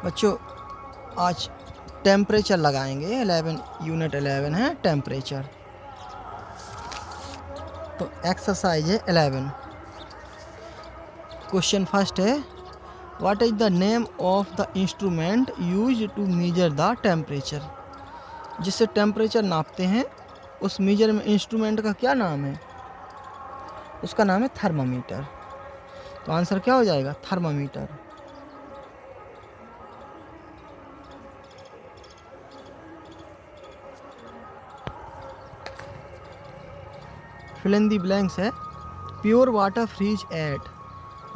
बच्चों आज टेम्परेचर लगाएंगे। 11 यूनिट 11 है टेम्परेचर। तो एक्सरसाइज है 11। क्वेश्चन फर्स्ट है, what is the name of the instrument use to measure the temperature. जिससे टेम्परेचर नापते हैं उस मेजर में इंस्ट्रूमेंट का क्या नाम है? उसका नाम है थर्मामीटर। तो आंसर क्या हो जाएगा? Thermometer. Fill in the blanks है, प्योर वाटर फ्रीज एट।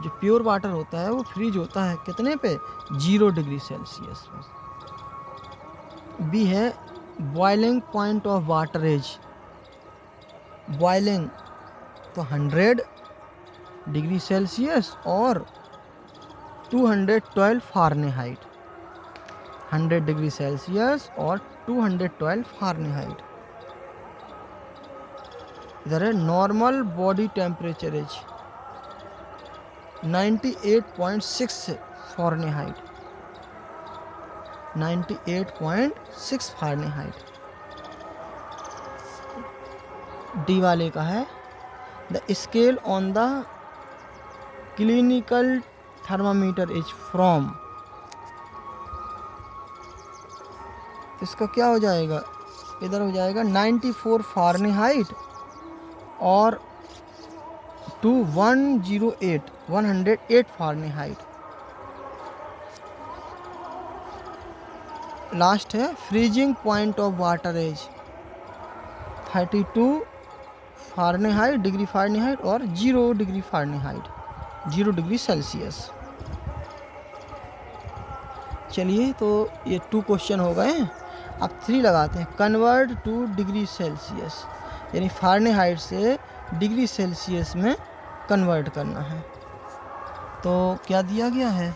जो प्योर वाटर होता है वो फ्रीज होता है कितने पे? 0 डिग्री सेल्सियस पे। बी है, boiling point of water is. Boiling तो 100 डिग्री सेल्सियस और 212 फारेनहाइट। 100 डिग्री सेल्सियस और 212 फारेनहाइट। इधर है, normal body temperature is 98.6 Fahrenheit. 98.6 Fahrenheit. D वाले का है, the scale on the clinical thermometer is from. इसका क्या हो जाएगा? इधर हो जाएगा 94 फारेनहाइट और 108 फारेनहाइट। लास्ट है, freezing point of water is 32 Fahrenheit degree Fahrenheit और 0 डिग्री फारेनहाइट, 0 डिग्री सेल्सियस। चलिए, तो ये 2 क्वेश्चन हो गए। अब 3 लगाते हैं। कन्वर्ट टू डिग्री सेल्सियस, यानी फारेनहाइट से डिग्री सेल्सियस में कन्वर्ट करना है। तो क्या दिया गया है,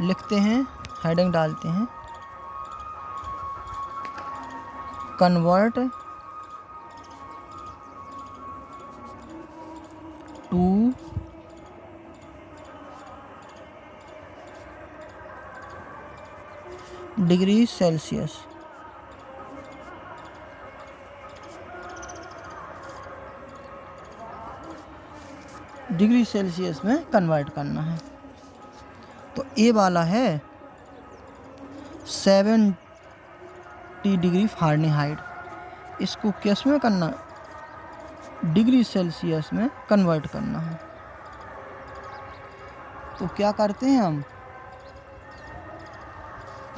लिखते हैं, हेडिंग डालते हैं, convert two degree Celsius. Degree Celsius में कन्वर्ट करना है। तो ए वाला है 70 डिग्री फारेनहाइट। इसको किस में करना? डिग्री सेल्सियस में कन्वर्ट करना है। तो क्या करते हैं हम?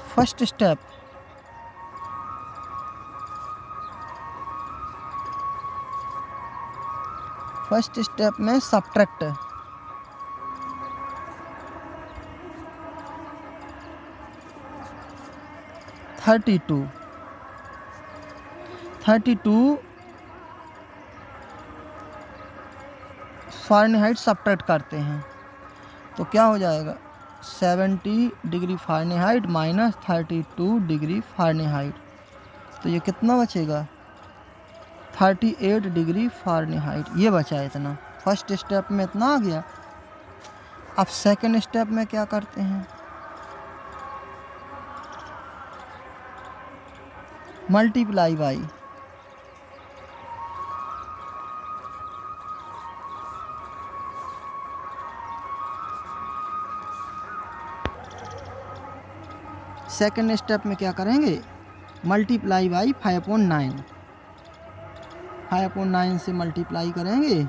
फर्स्ट स्टेप, में सब्ट्रैक्ट 32 फारेनहाइट सब्ट्रैक्ट करते हैं। तो क्या हो जाएगा? 70 degree Fahrenheit minus 32 degree Fahrenheit. तो ये कितना बचेगा? 38 डिग्री फारेनहाइट। ये बचा इतना। फर्स्ट स्टेप में इतना आ गया। अब सेकंड स्टेप में क्या करते हैं? मल्टीप्लाई बाई सेकंड स्टेप में क्या करेंगे? Multiply by 5/9। 5/9 से मल्टीप्लाई करेंगे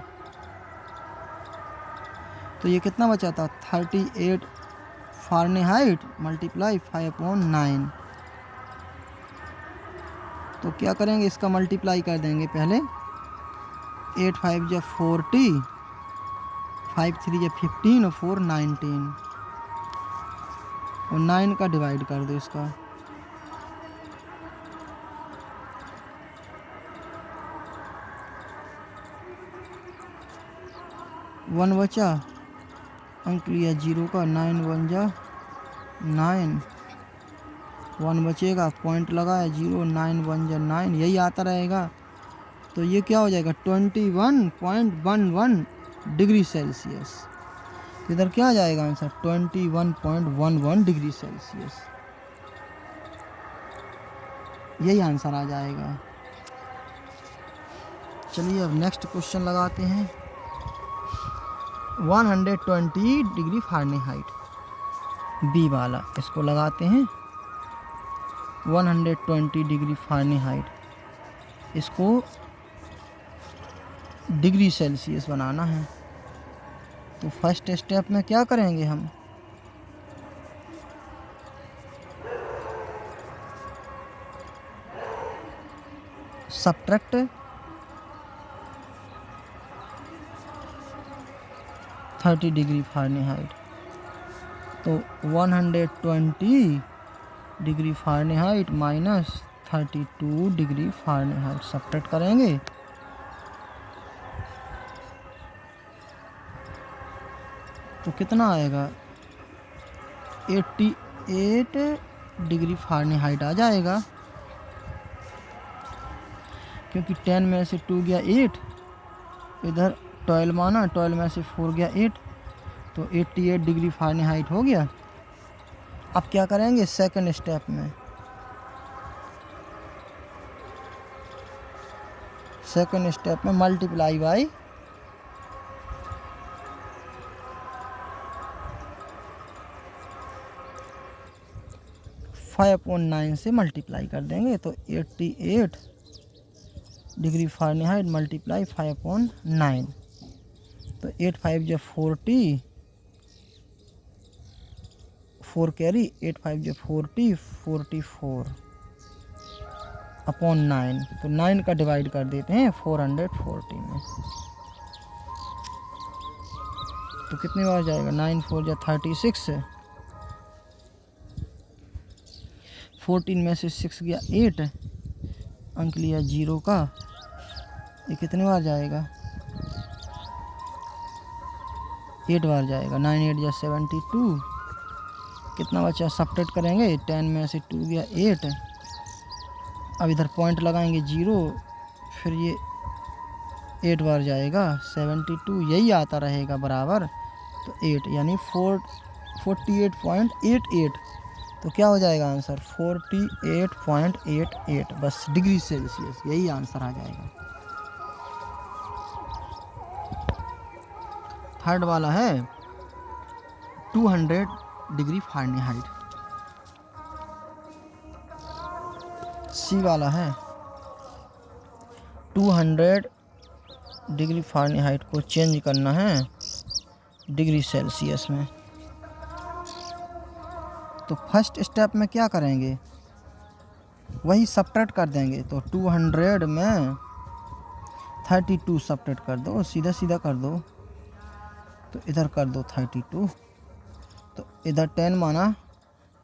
तो ये कितना बचा था? 38 फारेनहाइट मल्टीप्लाई 5/9। तो क्या करेंगे? इसका मल्टीप्लाई कर देंगे पहले। 8 5 जा 40, 5 3 जा 15 और 4 19 और 9 का डिवाइड कर दो इसका। वन बचा, अंक लिया 0 का। 9 1 जा 9, 1 बचेगा, पॉइंट लगाया 0, 9 1 जा 9, यही आता रहेगा। तो ये क्या हो जाएगा? 21.11 डिग्री सेल्सियस। तो इधर क्या आ जाएगा आंसर 21.11 डिग्री सेल्सियस, यही आंसर आ जाएगा। चलिए अब नेक्स्ट क्वेश्चन लगाते हैं। 120 डिग्री फ़ारेनहाइट, बी वाला, इसको लगाते हैं। 120 डिग्री फ़ारेनहाइट, इसको डिग्री सेल्सियस बनाना है। तो फर्स्ट स्टेप में क्या करेंगे हम, सब्ट्रैक्ट 30 डिग्री फ़ारेनहाइट, तो 120 degree Fahrenheit minus 32 degree Fahrenheit subtract करेंगे तो कितना आएगा 88 डिग्री फ़ारेनहाइट आ जाएगा, क्योंकि 10 में से 2 गया 8, इधर 12 माना, 12 में से 4 गया 8, तो 88 डिग्री फ़ारेनहाइट हो गया। अब क्या करेंगे सेकंड स्टेप में, सेकंड स्टेप में मल्टीप्लाई बाई 5/9 से मल्टीप्लाई कर देंगे, तो 88 डिग्री फ़ारेनहाइट मल्टीप्लाई 5/9, तो 8 5 जो 40, 4 कैरी, 8 5 जो 40, 44/9, तो 9 का डिवाइड कर देते हैं 440 में, तो कितनी बार जाएगा 9 4 जो 36, 14 में से 6 गया 8, अंक लिया 0 का, ये कितनी बार जाएगा 8 बार जाएगा, 9 8 या 72, कितना बचा सब्ट्रैक्ट करेंगे, 10 में से 2 गया 8, अब इधर पॉइंट लगाएंगे 0, फिर ये 8 बार जाएगा 72, यही आता रहेगा बराबर, तो 8 यानी 48.88, तो क्या हो जाएगा आंसर 48.88 बस डिग्री सेल्सियस, यही आंसर आ जाएगा। थर्ड वाला है 200 डिग्री फ़ारेनहाइट, सी वाला है 200 डिग्री फ़ारेनहाइट को चेंज करना है डिग्री सेल्सियस में। तो फर्स्ट स्टेप में क्या करेंगे, वही सब्ट्रैक्ट कर देंगे, तो 200 में 32 सब्ट्रैक्ट कर दो, सीधा सीधा कर दो, तो इधर कर दो 32, तो इधर 10 माना,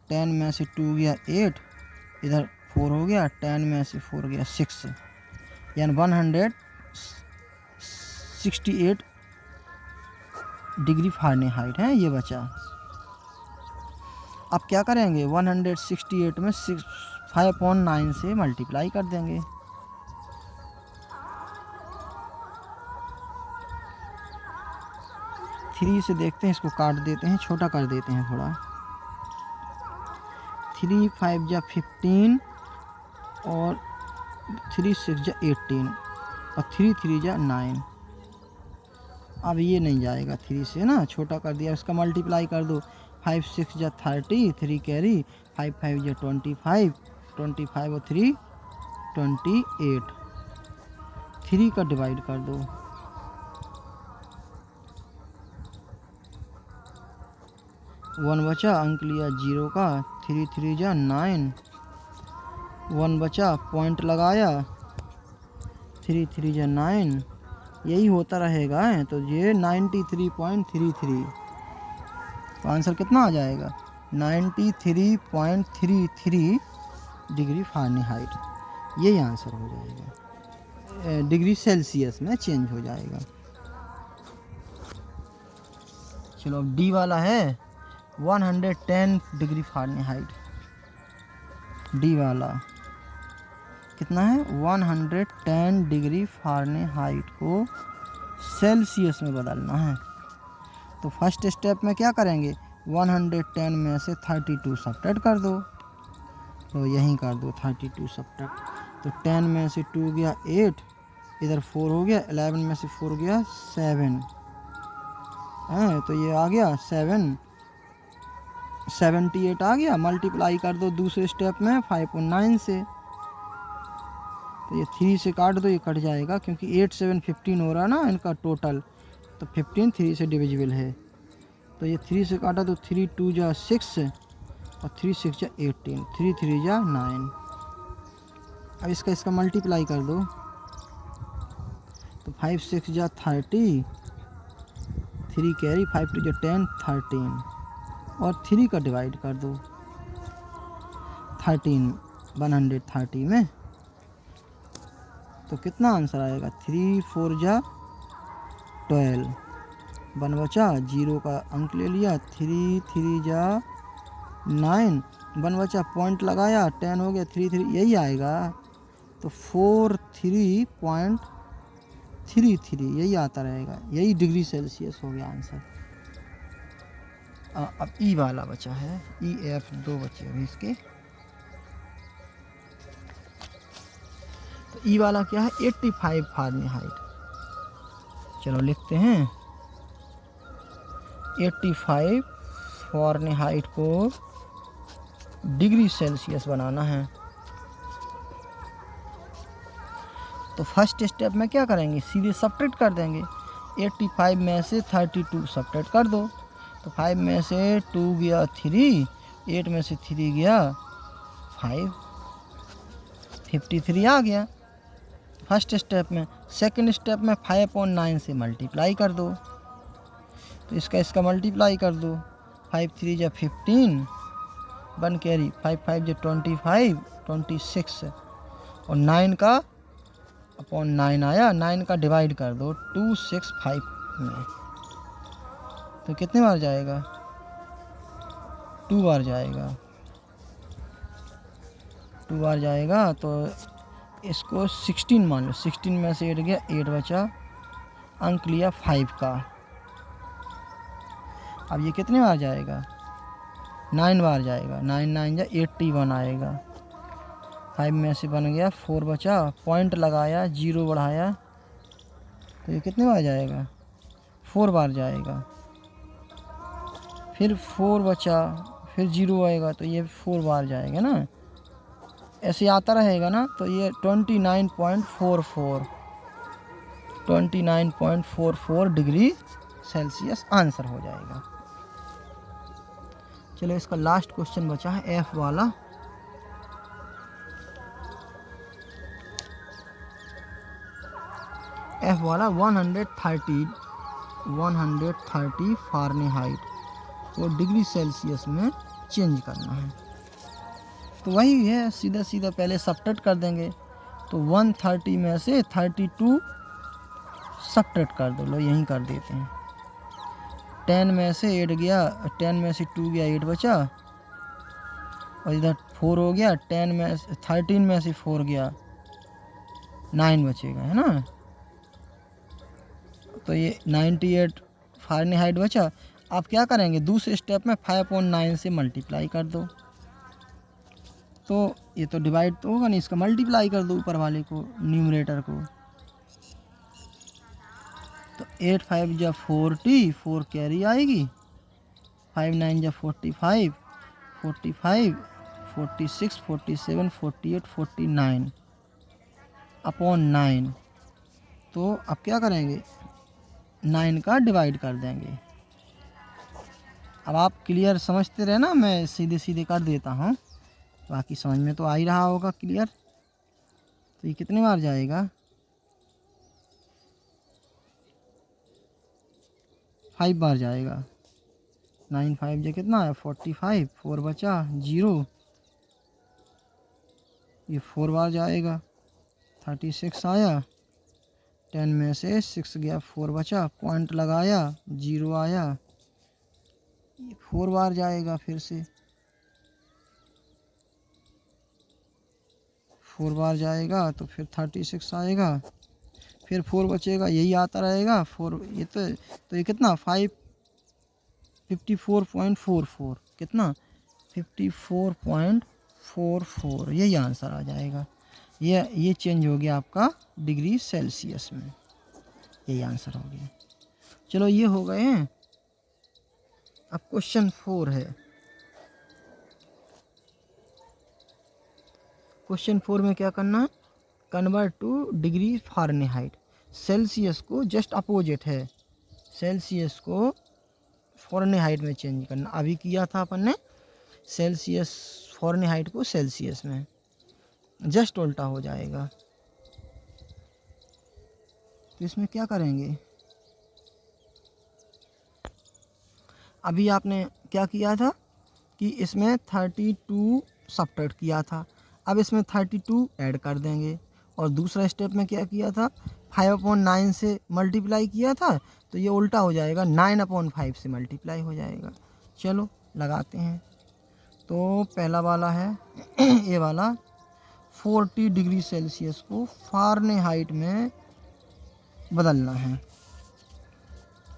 10 में से 2 गया 8, इधर 4 हो गया, 10 में से 4 गया 6, यानी 168 डिग्री फ़ारेनहाइट है ये बचा। अब क्या करेंगे 168 में 5/9 से मल्टीप्लाई कर देंगे, थ्री से देखते हैं, इसको काट देते हैं, छोटा कर देते हैं थोड़ा, 3 5 जा 15 और 3 6 जा 18 और 3 3 जा 9, अब ये नहीं जाएगा 3 से ना, छोटा कर दिया, इसका मल्टीप्लाई कर दो, 5 6 जा 30, 3 कैरी, 5 5 जा 25, 25 और 3 28, 3 का डिवाइड कर दो, 1 बचा, अंक लिया 0 का, 3 3 जा 9, 1 बचा, पॉइंट लगाया, 3 3 जा 9, यही होता रहेगा, तो ये 93.33, तो आंसर कितना आ जाएगा 93.33 डिग्री फ़ारेनहाइट, यही आंसर हो जाएगा, डिग्री सेल्सियस में चेंज हो जाएगा। चलो अब डी वाला है 110 डिग्री फ़ारेनहाइट, डी वाला कितना है 110 डिग्री फ़ारेनहाइट को सेल्सियस में बदलना है, तो फर्स्ट स्टेप में क्या करेंगे, 110 में से 32 सब्ट्रैक्ट कर दो। तो यहीं कर दो 32 सब्ट्रैक्ट। तो 10 में से 2 गया 8, इधर 4 हो गया, 11 में से 4 गया 7 है, तो ये आ गया 78 आ गया। मल्टीप्लाई कर दो दूसरे स्टेप में 5 और 9 से, तो ये 3 से काट दो, ये कट जाएगा क्योंकि 8 7 15 हो रहा है ना इनका टोटल, तो 15 3 से डिविजिबल है। तो ये 3 से काटा तो 3 2 जा 6 और 3 6 जा 18, 3 3 जा 9। अब इसका मल्टीप्लाई कर दो, तो 5 6 जा 30, 3 कैरी, 5 2 जा 10 13 और 3 का डिवाइड कर दो 130 में, तो कितना आंसर आएगा, 3 4 जा 12, 1 बचा, 0 का अंक ले लिया, 3 3 जा 9, 1 बचा, पॉइंट लगाया, 10 हो गया, 3 3 यही आएगा। तो 43.33 यही आता रहेगा, यही डिग्री सेल्सियस हो गया आंसर। अब ई वाला बचा है, ई एफ 2 बचे अभी इसके। तो ई वाला क्या है, 85 फ़ारेनहाइट। चलो लिखते हैं 85 फ़ारेनहाइट को डिग्री सेल्सियस बनाना है। तो फर्स्ट स्टेप में क्या करेंगे, सीधे सब्ट्रैक्ट कर देंगे। 85 में से 32 सब्ट्रैक्ट कर दो, तो 5 में से 2 गया 3, 8 में से 3 गया 5, 53 आ गया फर्स्ट स्टेप में। सेकंड स्टेप में 5 और 9 से मल्टीप्लाई कर दो, तो इसका मल्टीप्लाई कर दो, 5 3 जा 15, 1 कैरी, 5 5 जा 25 26 और 9 का अपॉन 9 आया, 9 का डिवाइड कर दो 265 में, तो कितने बार जाएगा, 2 बार जाएगा, 2 बार जाएगा। तो इसको 16 मान लो, 16 में से 8 गया, 8 बचा, अंक लिया 5 का। अब ये कितने बार जाएगा, 9 बार जाएगा, 9 9 जा 81 आएगा। 5 में से बन गया, 4 बचा, पॉइंट लगाया, 0 बढ़ाया, तो ये कितने बार जाएगा, 4 बार जाएगा। फिर 4 बचा, फिर 0 आएगा, तो ये 4 बार जाएगा ना, ऐसे आता रहेगा ना। तो ये 29.44 डिग्री सेल्सियस आंसर हो जाएगा। चलो इसका लास्ट क्वेश्चन बचा है एफ वाला। एफ वाला 130 फ़ारेनहाइट को डिग्री सेल्सियस में चेंज करना है। तो वही है, सीधा सीधा पहले सब्ट्रैक्ट कर देंगे। तो 130 में से 32 सब्ट्रैक्ट कर दो, लो यहीं कर देते हैं। 10 में से 8 गया, 10 में से 2 गया, 8 बचा, और इधर 4 हो गया, 13 में से 4 गया, 9 बचेगा, है ना। तो ये 98 फ़ारेनहाइट बचा। आप क्या करेंगे, दूसरे स्टेप में 5 और 9 से मल्टीप्लाई कर दो। तो ये तो डिवाइड तो होगा नहीं, इसका मल्टीप्लाई कर दो ऊपर वाले को, न्यूमरेटर को। तो 8 5 जा 40, 4 कैरी आएगी, 5 9 जा 45, 46 47 48 49 अपॉन 9। तो अब क्या करेंगे, 9 का डिवाइड कर देंगे। अब आप क्लियर समझते रहे ना, मैं सीधे सीधे कर देता हूँ, बाकी समझ में तो आ ही रहा होगा क्लियर। तो ये कितने बार जाएगा, 5 बार जाएगा। 9 5 जो कितना है 45, 4 बचा, 0, ये 4 बार जाएगा, 36 आया, 10 में से 6 गया, 4 बचा, पॉइंट लगाया, 0 आया, ये 4 बार जाएगा, फिर से 4 बार जाएगा, तो फिर 36 आएगा, फिर 4 बचेगा, यही आता रहेगा 4। ये तो ये कितना 5 54.44 कितना 54.44 यही आंसर आ जाएगा। ये चेंज हो गया आपका डिग्री सेल्सियस में, यही आंसर हो गया। चलो ये हो गए हैं। अब क्वेश्चन 4 है। क्वेश्चन 4 में क्या करना है, convert two degree Fahrenheit. Celsius को जस्ट अपोजिट है, सेल्सियस को फ़ारेनहाइट में चेंज करना। अभी किया था अपन ने सेल्सियस फ़ारेनहाइट को सेल्सियस में, जस्ट उल्टा हो जाएगा। तो इसमें क्या करेंगे, अभी आपने क्या किया था कि इसमें 32 सब्ट्रैक्ट किया था, अब इसमें 32 ऐड कर देंगे। और दूसरा स्टेप में क्या किया था, 5/9 से मल्टीप्लाई किया था, तो ये उल्टा हो जाएगा, 9/5 से मल्टीप्लाई हो जाएगा। चलो लगाते हैं। तो पहला वाला है ये वाला 40 डिग्री सेल्सियस को फ़ारेनहाइट में बदलना है।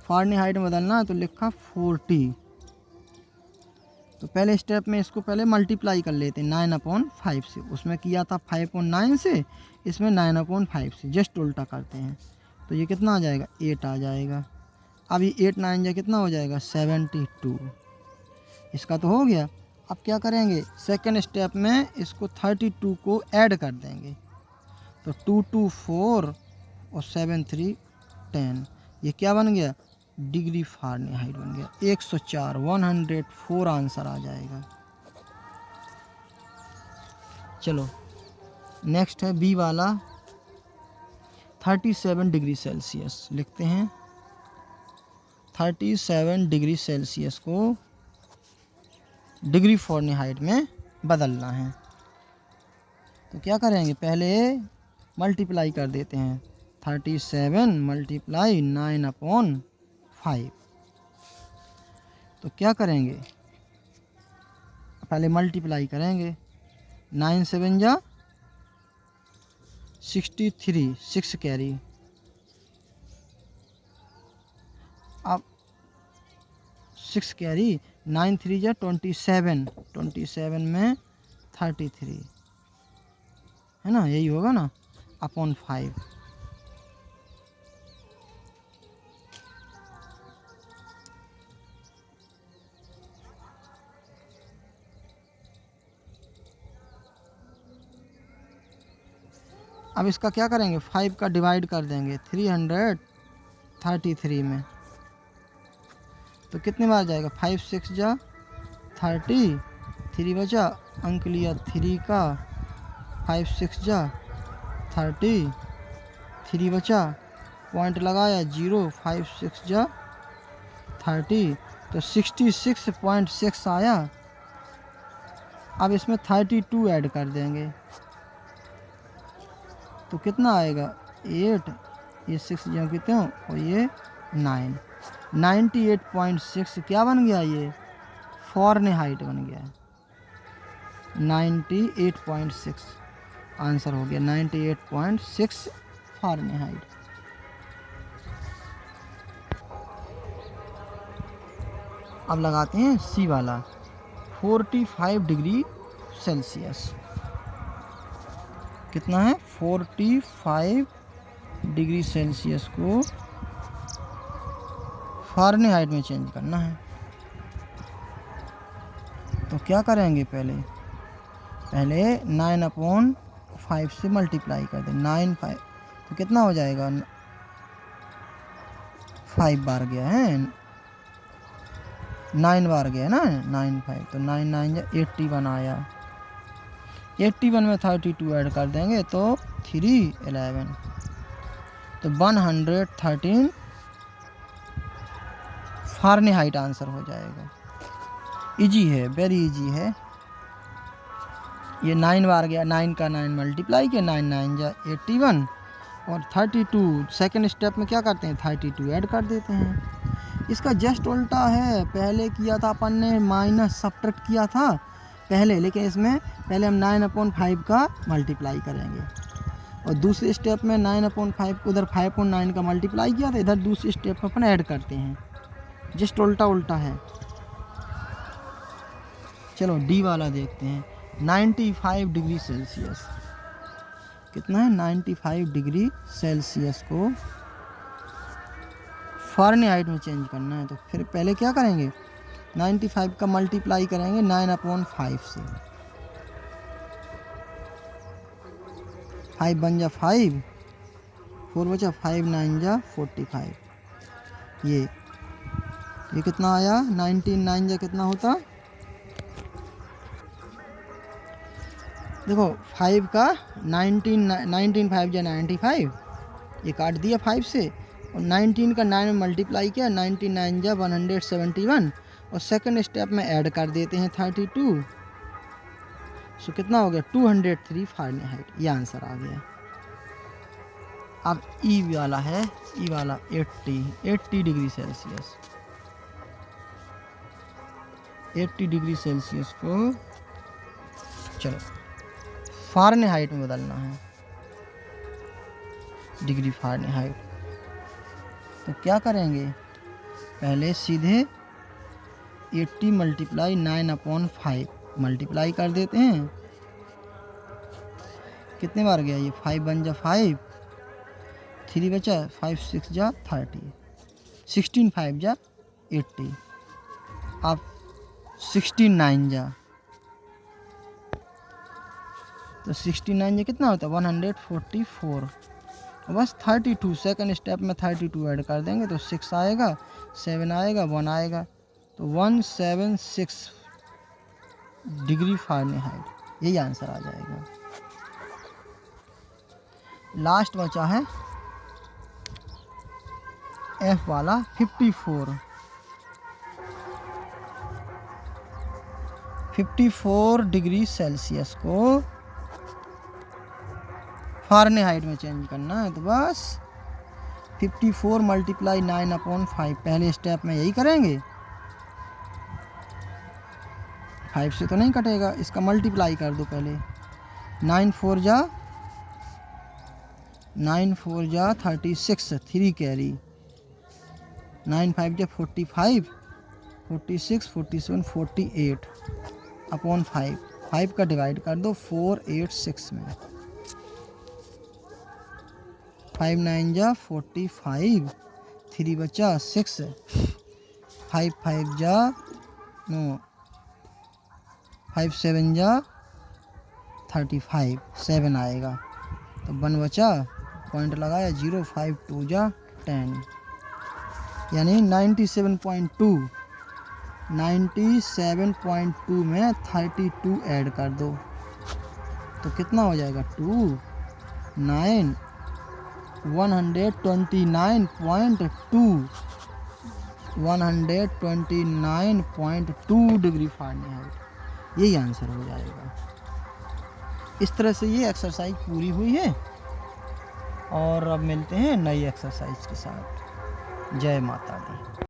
फ़ारेनहाइट में बदलना है तो लिखा 40। तो पहले स्टेप में इसको पहले मल्टीप्लाई कर लेते हैं 9/5 से, उसमें किया था 5/9 से, इसमें 9/5 से, जस्ट उल्टा करते हैं। तो ये कितना आ जाएगा 8 आ जाएगा। अब ये 8 9 जा कितना हो जाएगा 72। इसका तो हो गया। अब क्या करेंगे, सेकंड स्टेप में इसको 32 को ऐड कर देंगे। तो 2 2 4 और 7 3 10, ये क्या बन गया डिग्री फ़ारेनहाइट बन गया। 104 104 आंसर आ जाएगा। चलो नेक्स्ट है बी वाला 37 डिग्री सेल्सियस। लिखते हैं 37 डिग्री सेल्सियस को डिग्री फ़ारेनहाइट में बदलना है। तो क्या करेंगे, पहले मल्टीप्लाई कर देते हैं। 37 मल्टीप्लाई 9/5। तो क्या करेंगे, पहले मल्टीप्लाई करेंगे। 9 7 जा 63, 6 कैरी। अब 6 कैरी, 9 3 जा 27, 27 में 33 है ना, यही होगा ना, अपॉन 5। अब इसका क्या करेंगे, 5 का डिवाइड कर देंगे 333 में। तो कितने बार जाएगा, 5 6 जा 30, 3 बचा, अंक लिया 3 का, 5 6 जा 30, 3 बचा, पॉइंट लगाया 0, 5 6 जा 30, तो 66.6 आया। अब इसमें 32 ऐड कर देंगे तो कितना आएगा 8, ये 6 जो कितने हो और ये 9, 98.6 क्या बन गया, ये फ़ारेनहाइट बन गया। 98.6 आंसर हो गया, 98.6 फ़ारेनहाइट। अब लगाते हैं सी वाला 45 डिग्री सेल्सियस। कितना है 45 डिग्री सेल्सियस को फ़ारेनहाइट में चेंज करना है। तो क्या करेंगे, पहले 9/5 से मल्टीप्लाई कर दें। 9 5 तो कितना हो जाएगा, 5 बार गया है, 9 बार गया ना, 9 5, तो 9 9 जा 81 आया। 81 में 32 ऐड कर देंगे तो 3 11, तो 113 फ़ारेनहाइट आंसर हो जाएगा। इजी है, वेरी इजी है। ये 9 बार गया, 9 का 9 मल्टीप्लाई किया, 9 9 जा 81 और 32 सेकंड स्टेप में क्या करते हैं 32 ऐड कर देते हैं। इसका जस्ट उल्टा है, पहले किया था अपन ने माइनस सब्ट्रैक्ट किया था पहले, लेकिन इसमें पहले हम 9/5 का मल्टीप्लाई करेंगे और दूसरे स्टेप में 9/5 उधर 5/9 का मल्टीप्लाई किया था, इधर दूसरे स्टेप में अपन ऐड करते हैं। जस्ट उल्टा है। चलो डी वाला देखते हैं। 95 डिग्री सेल्सियस, कितना है 95 डिग्री सेल्सियस को फ़ारेनहाइट में चेंज करना है। तो फिर पहले क्या करेंगे, 95 का मल्टीप्लाई करेंगे 9/5 से। 5 बन जा 5, 4 बचा, 5 9 जा 45। ये कितना आया, 19 9 जा कितना होता, देखो 5 का 19 5 जा 95, ये काट दिया 5 से, और 19 का 9 में मल्टीप्लाई किया, 99 जा 171, और सेकंड स्टेप में ऐड कर देते हैं 32। सो कितना हो गया 203 फ़ारेनहाइट। ये आंसर आ गया। अब ई वाला है, ई वाला 80 डिग्री सेल्सियस, 80 डिग्री सेल्सियस को चलो फ़ारेनहाइट में बदलना है, डिग्री फ़ारेनहाइट। तो क्या करेंगे, पहले सीधे 80 मल्टीप्लाई 9/5 मल्टीप्लाई कर देते हैं। कितने बार गया ये, 5 बन जा 5, 3 बचा, 5 6 जा 30, 16 5 जा 80, अब 16 9 जा, तो 69 जा कितना होता है 144, बस 32 सेकंड स्टेप में 32 ऐड कर देंगे तो 6 आएगा, 7 आएगा, 1 आएगा, तो 176 डिग्री फ़ारेनहाइट, यही आंसर आ जाएगा। लास्ट बचा है एफ वाला 54 डिग्री सेल्सियस को फ़ारेनहाइट में चेंज करना है। तो बस 54 मल्टीप्लाई 9/5 पहले स्टेप में यही करेंगे, 5 से तो नहीं कटेगा, इसका मल्टीप्लाई कर दो पहले, 9 4 जा 36, 3 कैरी, 9 5 जा 45, 46 47 48 अपॉन 5 का डिवाइड कर दो 4 8 6 में, 5 9 जा 45, 3 बचा 6, 5 5 जा 5 7 जा 35, 7 आएगा, तो 1 बचा, पॉइंट लगाया 0, 5 2 जा 10, यानी 97.2 में 32 ऐड कर दो तो कितना हो जाएगा 2 9 129.2 डिग्री फ़ारेनहाइट, यही आंसर हो जाएगा। इस तरह से ये एक्सरसाइज पूरी हुई है, और अब मिलते हैं नई एक्सरसाइज के साथ। जय माता दी।